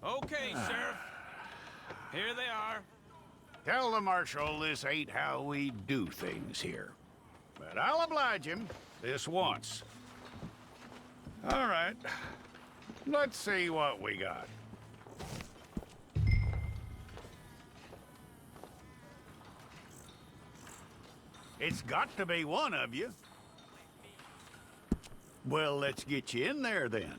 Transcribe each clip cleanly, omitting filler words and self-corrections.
Okay, Sheriff. Here they are. Tell the Marshal this ain't how we do things here. But I'll oblige him this once. All right. Let's see what we got. It's got to be one of you. Well, let's get you in there then.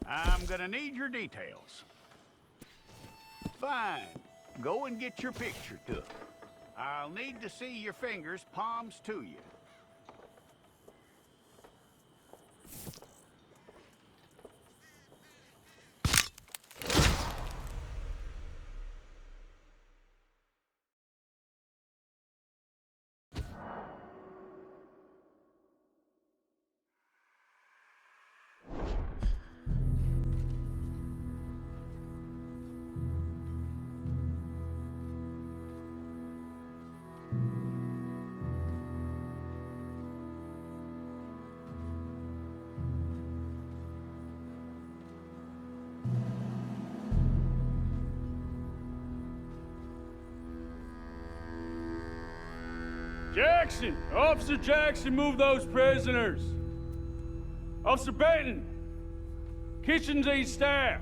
I'm gonna need your details. Fine. Go and get your picture took. I'll need to see your fingers, palms to you. Jackson! Officer Jackson, move those prisoners! Officer Benton! Kitchens aid staff!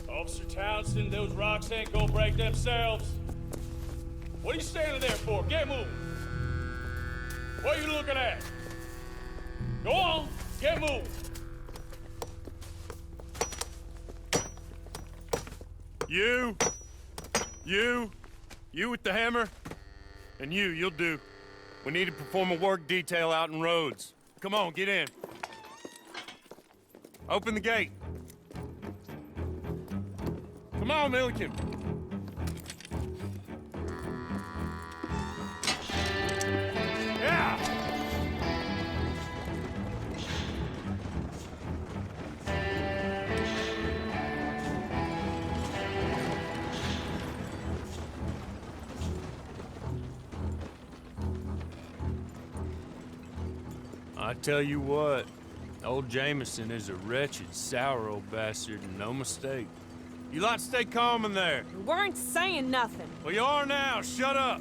Officer Townsend, those rocks ain't gonna break themselves. What are you standing there for? Get moving! What are you looking at? Go on, get moving! You with the hammer? And you'll do. We need to perform a work detail out in Rhodes. Come on, get in. Open the gate. Come on, Milliken. Yeah! I tell you what, old Jameson is a wretched, sour old bastard, and no mistake. You lot stay calm in there. We weren't saying nothing. Well, you are now. Shut up.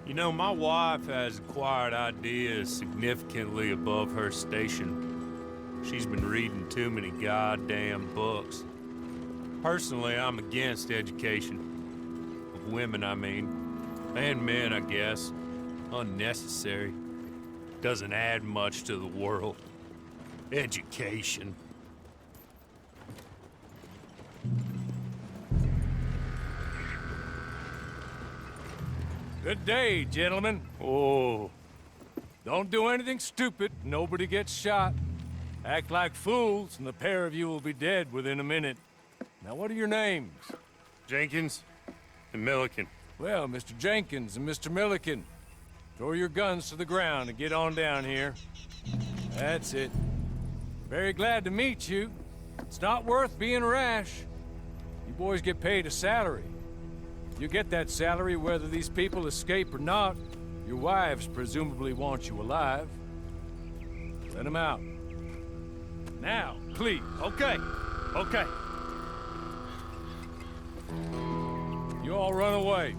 You know, my wife has acquired ideas significantly above her station. She's been reading too many goddamn books. Personally, I'm against education. Of women, I mean. And men, I guess. Unnecessary. Doesn't add much to the world. Education. Good day, gentlemen. Oh. Don't do anything stupid. Nobody gets shot. Act like fools, and the pair of you will be dead within a minute. Now, what are your names? Jenkins and Milliken. Well, Mr. Jenkins and Mr. Milliken, throw your guns to the ground and get on down here. That's it. Very glad to meet you. It's not worth being rash. You boys get paid a salary. You get that salary whether these people escape or not. Your wives presumably want you alive. Let them out. Now, please. Okay. You all run away.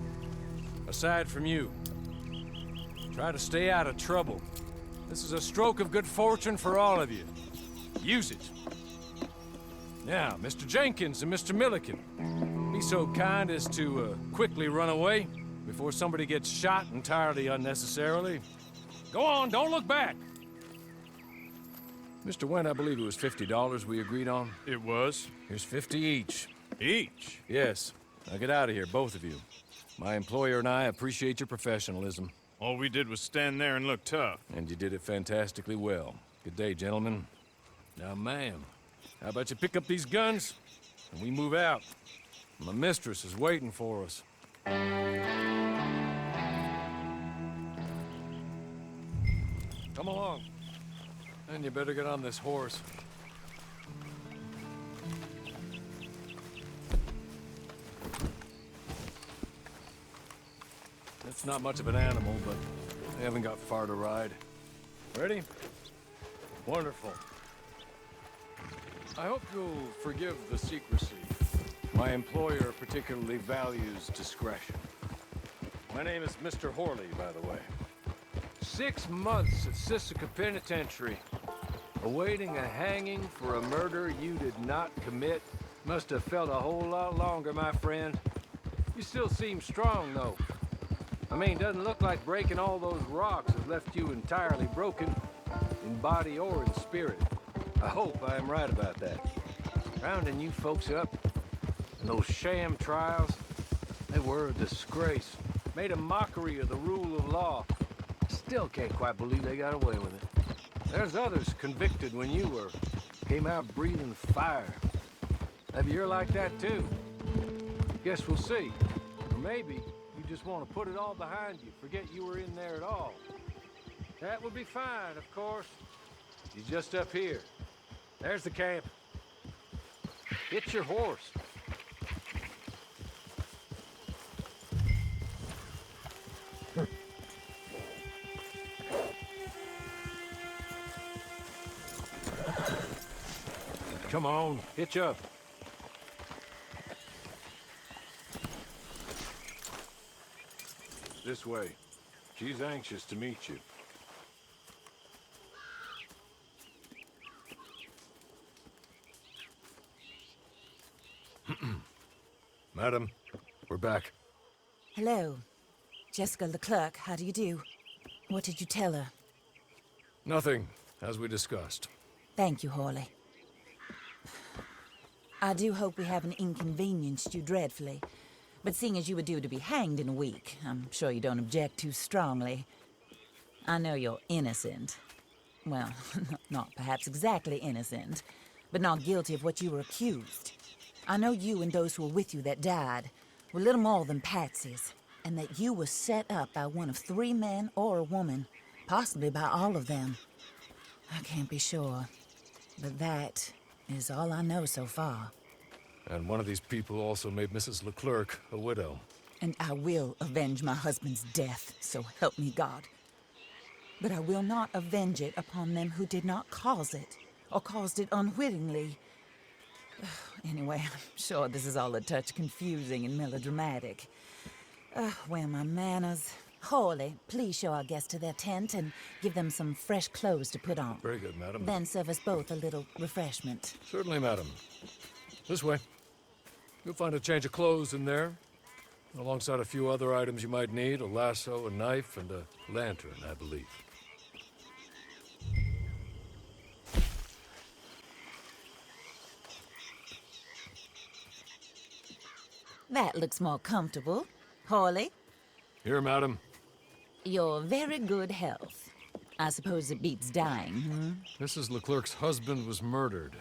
Aside from you. Try to stay out of trouble. This is a stroke of good fortune for all of you. Use it. Now, Mr. Jenkins and Mr. Milliken, be so kind as to quickly run away before somebody gets shot entirely unnecessarily. Go on, don't look back. Mr. Went, I believe it was $50 we agreed on. It was. Here's 50 each. Each? Yes. Now get out of here, both of you. My employer and I appreciate your professionalism. All we did was stand there and look tough. And you did it fantastically well. Good day, gentlemen. Now, ma'am, how about you pick up these guns, and we move out? My mistress is waiting for us. Come along. And you better get on this horse. It's not much of an animal, but I haven't got far to ride. Ready? Wonderful. I hope you'll forgive the secrecy. My employer particularly values discretion. My name is Mr. Horley, by the way. 6 months at Sisika Penitentiary, awaiting a hanging for a murder you did not commit. Must have felt a whole lot longer, my friend. You still seem strong, though. I mean, doesn't look like breaking all those rocks has left you entirely broken, in body or in spirit. I hope I am right about that. Rounding you folks up, and those sham trials, they were a disgrace. Made a mockery of the rule of law. Still can't quite believe they got away with it. There's others convicted when you were. Came out breathing fire. Maybe you're like that too. Guess we'll see. Or maybe you just want to put it all behind you, forget you were in there at all. That would be fine, of course. You're just up here. There's the camp. Get your horse. Come on, hitch up. This way. She's anxious to meet you. Madam, we're back. Hello. Jessica Leclerc, how do you do? What did you tell her? Nothing, as we discussed. Thank you, Horley. I do hope we haven't inconvenienced you dreadfully. But seeing as you were due to be hanged in a week, I'm sure you don't object too strongly. I know you're innocent. Well, not perhaps exactly innocent, but not guilty of what you were accused. I know you and those who were with you that died were little more than patsies, and that you were set up by one of 3 men or a woman, possibly by all of them. I can't be sure, but that is all I know so far. And one of these people also made Mrs. Leclerc a widow. And I will avenge my husband's death, so help me God. But I will not avenge it upon them who did not cause it, or caused it unwittingly. Anyway, I'm sure this is all a touch confusing and melodramatic. Where are my manners? Horley, please show our guests to their tent and give them some fresh clothes to put on. Very good, madam. Then serve us both a little refreshment. Certainly, madam. This way. You'll find a change of clothes in there, alongside a few other items you might need, a lasso, a knife, and a lantern, I believe. That looks more comfortable. Horley, Here, madam. your very good health. I suppose it beats dying, Mrs. Leclerc's husband was murdered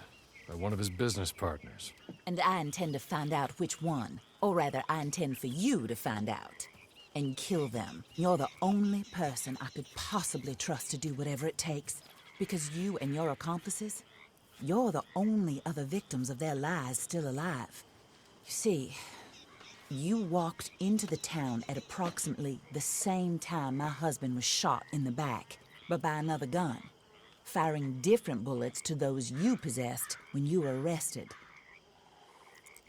by one of his business partners. And I intend to find out which one. Or rather, I intend for you to find out. And kill them. You're the only person I could possibly trust to do whatever it takes. Because you and your accomplices, you're the only other victims of their lies still alive. You see, you walked into the town at approximately the same time my husband was shot in the back, but by another gun, firing different bullets to those you possessed when you were arrested.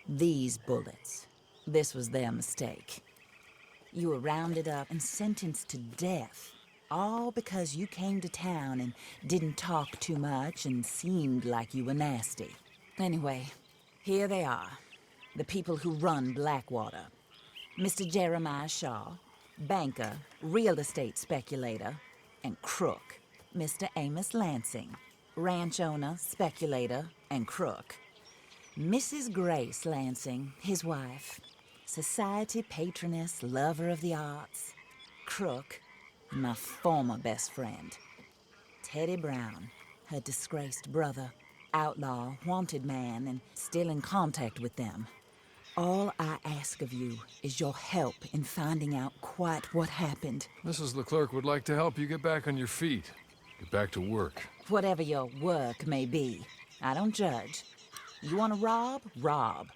These bullets, this was their mistake. You were rounded up and sentenced to death, all because you came to town and didn't talk too much and seemed like you were nasty. Anyway, here they are. The people who run Blackwater. Mr. Jeremiah Shaw, banker, real estate speculator, and crook. Mr. Amos Lansing, ranch owner, speculator, and crook. Mrs. Grace Lansing, his wife, society patroness, lover of the arts, crook, and my former best friend. Teddy Brown, her disgraced brother, outlaw, wanted man, and still in contact with them. All I ask of you is your help in finding out quite what happened. Mrs. Leclerc would like to help you get back on your feet. Get back to work. Whatever your work may be, I don't judge. You want to rob? Rob.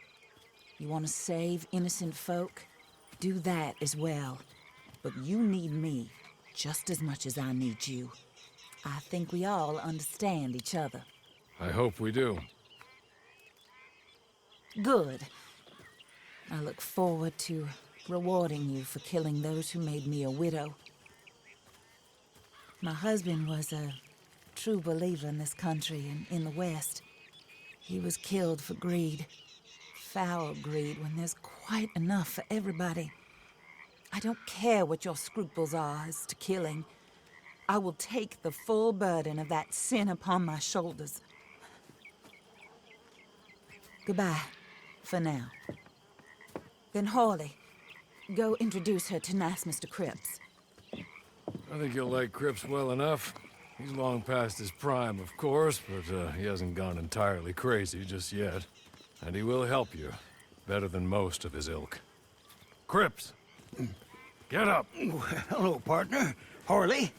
You want to save innocent folk? Do that as well. But you need me. just as much as I need you. I think we all understand each other. I hope we do. Good. I look forward to rewarding you for killing those who made me a widow. My husband was a true believer in this country and in the West. He was killed for greed. Foul greed when there's quite enough for everybody. I don't care what your scruples are as to killing. I will take the full burden of that sin upon my shoulders. Goodbye, for now. Then Hawley, go introduce her to nice Mr. Cripps. I think you'll like Cripps well enough. He's long past his prime, of course, but he hasn't gone entirely crazy just yet. And he will help you, better than most of his ilk. Cripps! Get up! Hello, partner. Harley.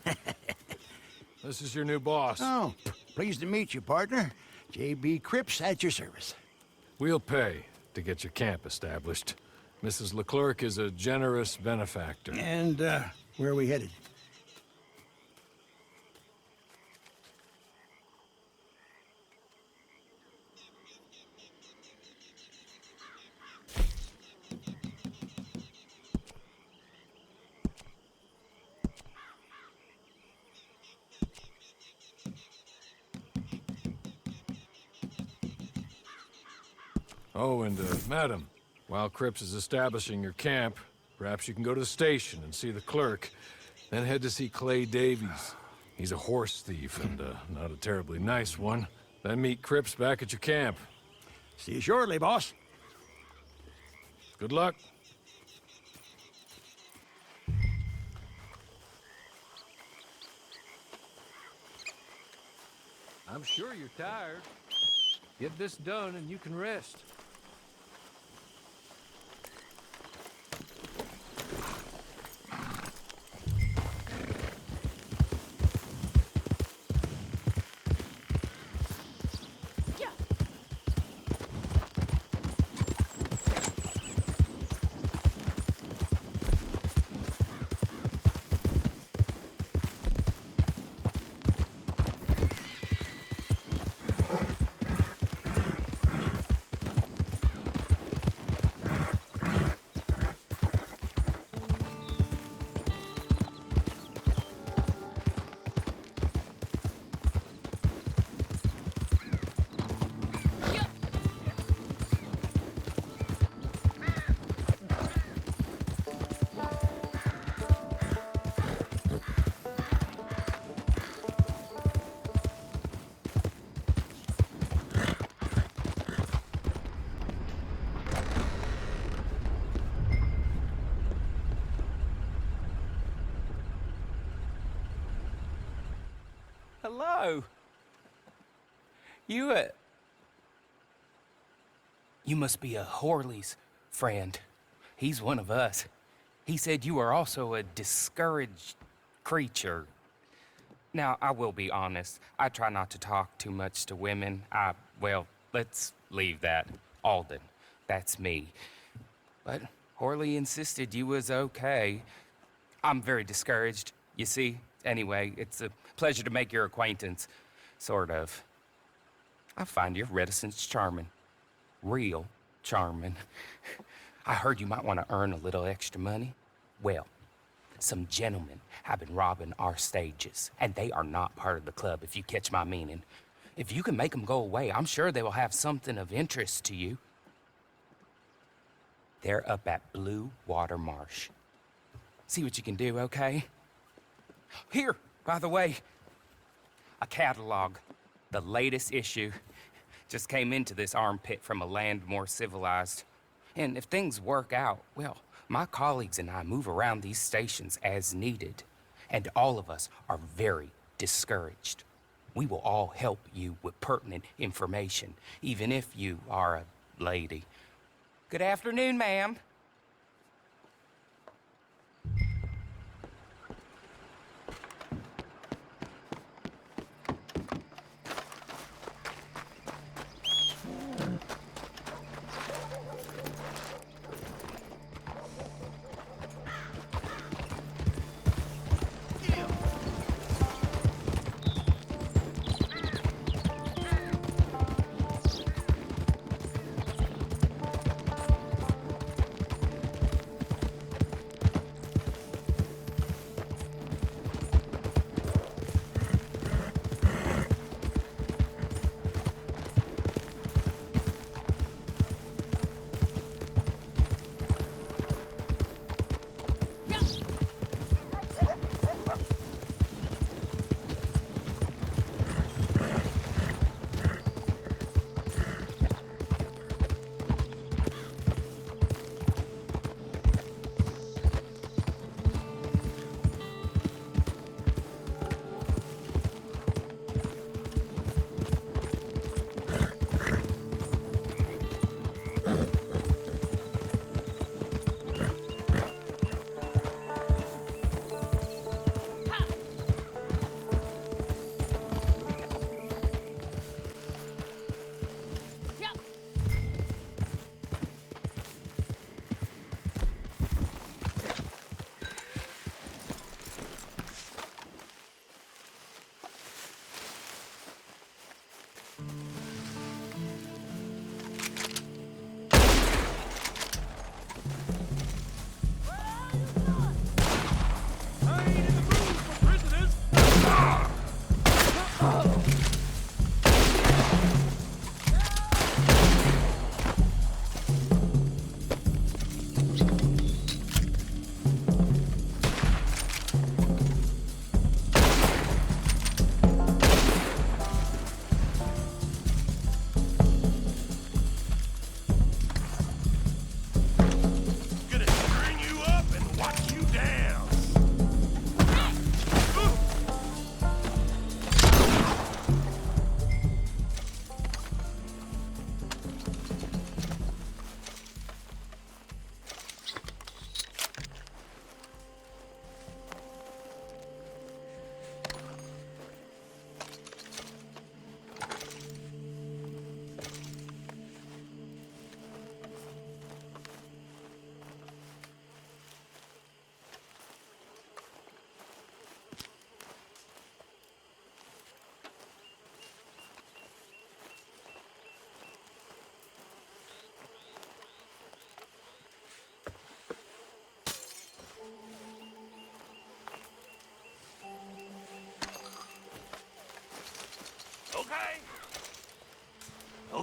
This is your new boss. Oh, pleased to meet you, partner. J.B. Cripps at your service. We'll pay to get your camp established. Mrs. Leclerc is a generous benefactor. And, where are we headed? Oh, and, madam, while Cripps is establishing your camp, perhaps you can go to the station and see the clerk, then head to see Clay Davies. He's a horse thief and, not a terribly nice one. Then meet Cripps back at your camp. See you shortly, boss. Good luck. I'm sure you're tired. Get this done and you can rest. Hello. You must be a Horley's friend. He's one of us. He said you are also a discouraged creature. Now, I will be honest. I try not to talk too much to women. Well, let's leave that. Alden, that's me. But Horley insisted you was okay. I'm very discouraged, you see. Anyway, it's a pleasure to make your acquaintance. Sort of. I find your reticence charming. Real charming. I heard you might want to earn a little extra money. Well, some gentlemen have been robbing our stages, and they are not part of the club, if you catch my meaning. If you can make them go away, I'm sure they will have something of interest to you. They're up at Blue Water Marsh. See what you can do, okay? Here, by the way, a catalog. The latest issue just came into this armpit from a land more civilized. And if things work out, well, my colleagues and I move around these stations as needed. And all of us are very discouraged. We will all help you with pertinent information, even if you are a lady. Good afternoon, ma'am.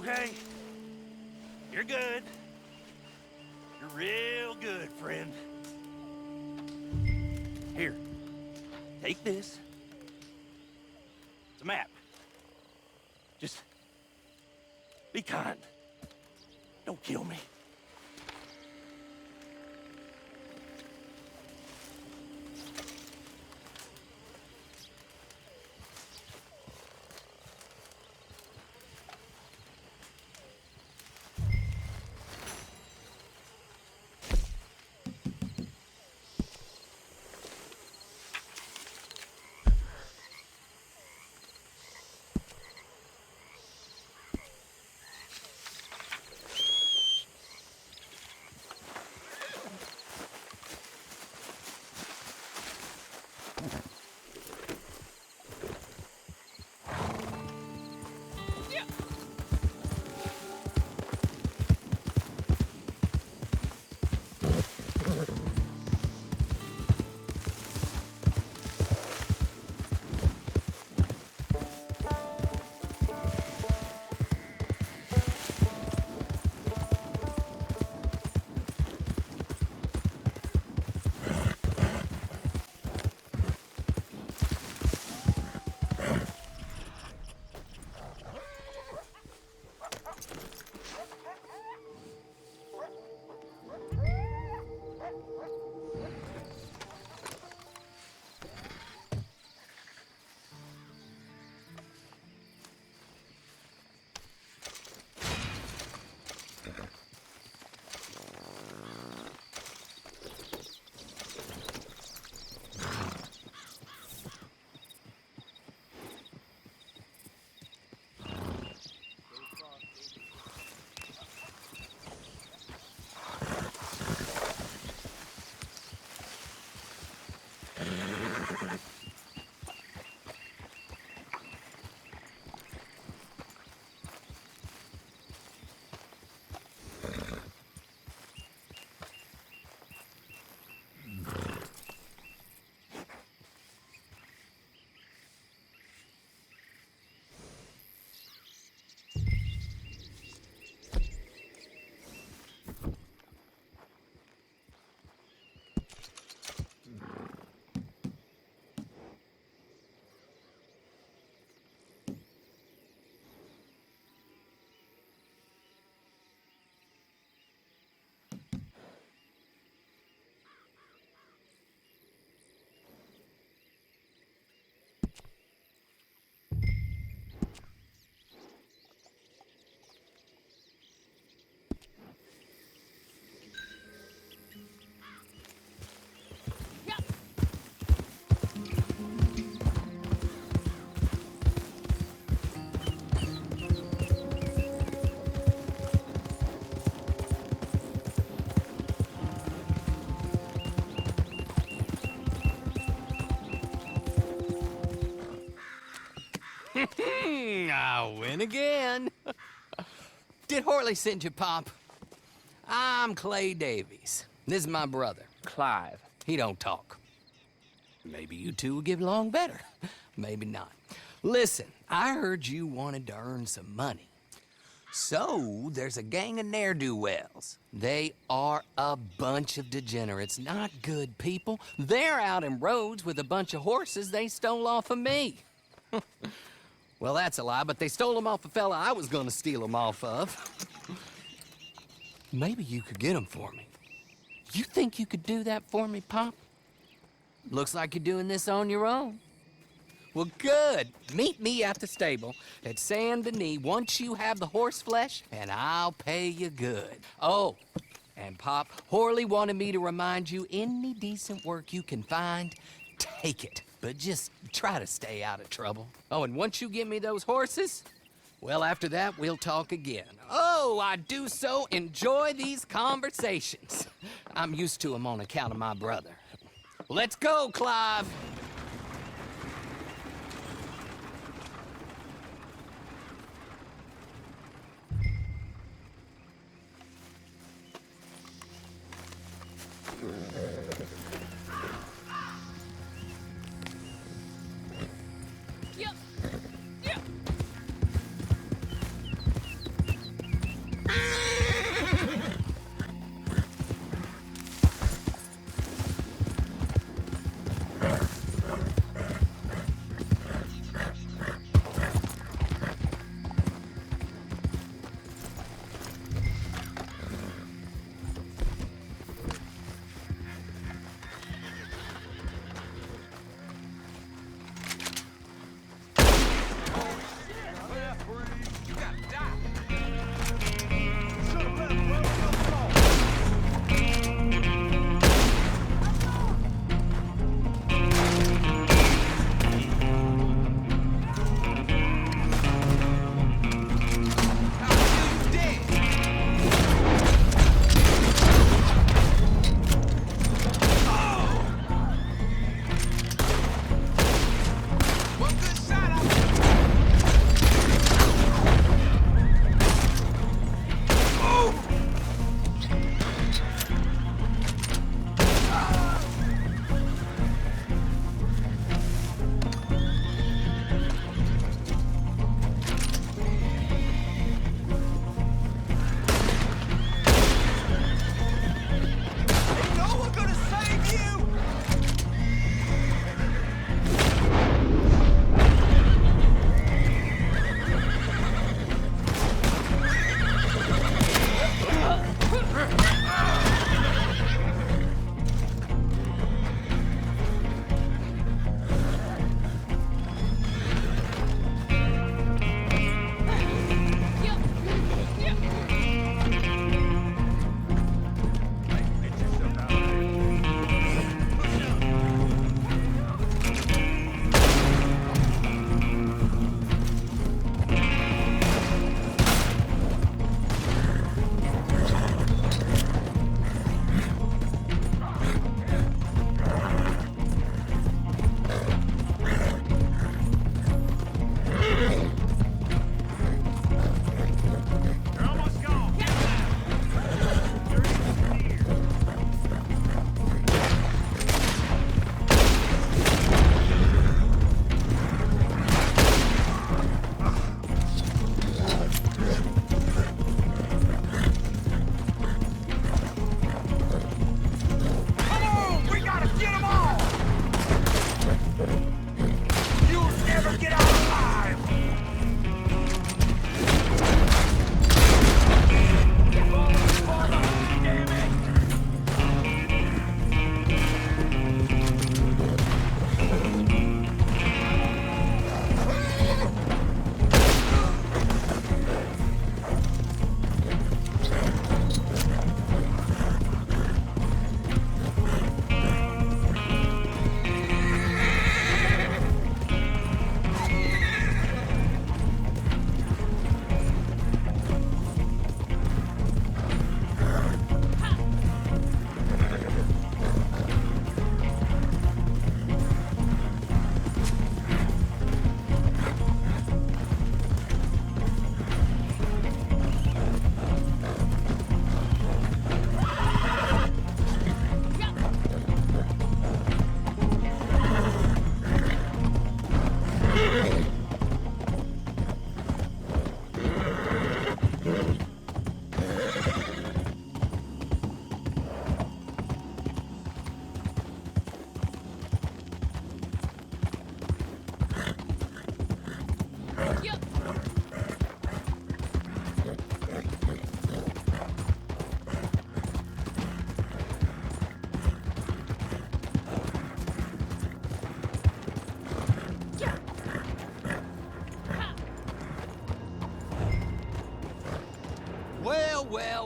okay? You're good. You're real good, friend. Here, take this. It's a map. Just be kind. Don't kill me. I win again. Did Horley send you, Pop? I'm Clay Davies. This is my brother, Clive. He don't talk. Maybe you two will get along better. Maybe not. Listen, I heard you wanted to earn some money. So, there's a gang of ne'er-do-wells. They are a bunch of degenerates, not good people. They're out in roads with a bunch of horses they stole off of me. Well, that's a lie, but they stole them off a fella I was gonna steal them off of. Maybe you could get them for me. You think you could do that for me, Pop? Looks like you're doing this on your own. Well, good. Meet me at the stable at Saint Denis once you have the horse flesh, and I'll pay you good. Oh, and Pop, Horley wanted me to remind you, any decent work you can find, take it. But just try to stay out of trouble. Oh, and once you give me those horses, well, after that, we'll talk again. Oh, I do so enjoy these conversations. I'm used to them on account of my brother. Let's go, Clive.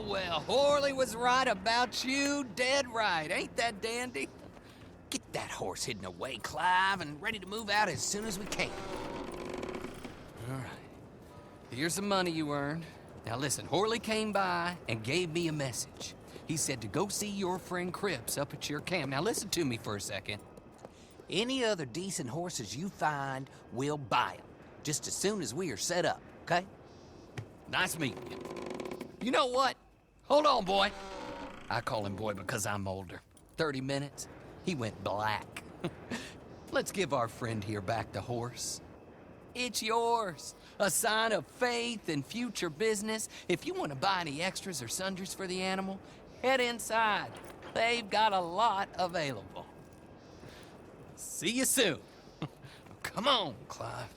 Well, Horley was right about you, dead right. Ain't that dandy? Get that horse hidden away, Clive, and ready to move out as soon as we can. All right. Here's the money you earned. Now listen, Horley came by and gave me a message. He said to go see your friend Cripps up at your camp. Now listen to me for a second. Any other decent horses you find, we'll buy them. Just as soon as we are set up, okay? Nice meeting you. You know what? Hold on, boy. I call him boy because I'm older. 30 minutes, he went black. Let's give our friend here back the horse. It's yours. A sign of faith and future business. If you want to buy any extras or sundries for the animal, head inside. They've got a lot available. See you soon. Come on, Clive.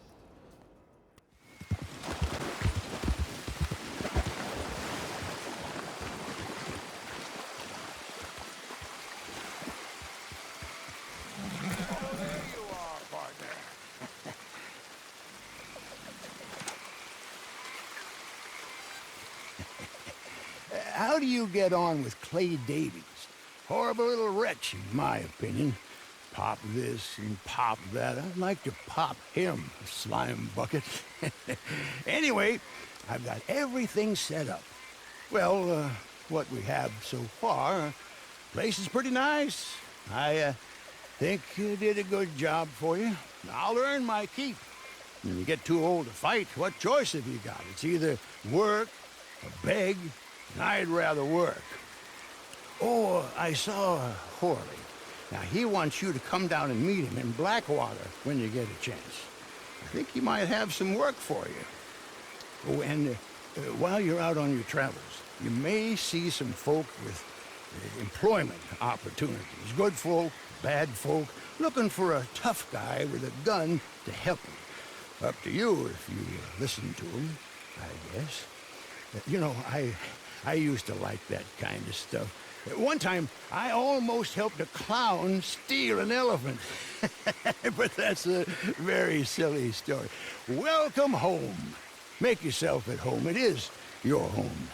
How do you get on with Clay Davies? Horrible little wretch, in my opinion. Pop this and pop that. I'd like to pop him, slime bucket. Anyway, I've got everything set up. Well, what we have so far, place is pretty nice. I think you did a good job for you. I'll earn my keep. When you get too old to fight, what choice have you got? It's either work or beg, and I'd rather work. Oh, I saw Horley. Now, he wants you to come down and meet him in Blackwater when you get a chance. I think he might have some work for you. Oh, and while you're out on your travels, you may see some folk with employment opportunities. Good folk, bad folk, looking for a tough guy with a gun to help them. Up to you if you listen to him, I guess. You know, I used to like that kind of stuff. One time, I almost helped a clown steal an elephant. But that's a very silly story. Welcome home. Make yourself at home. It is your home.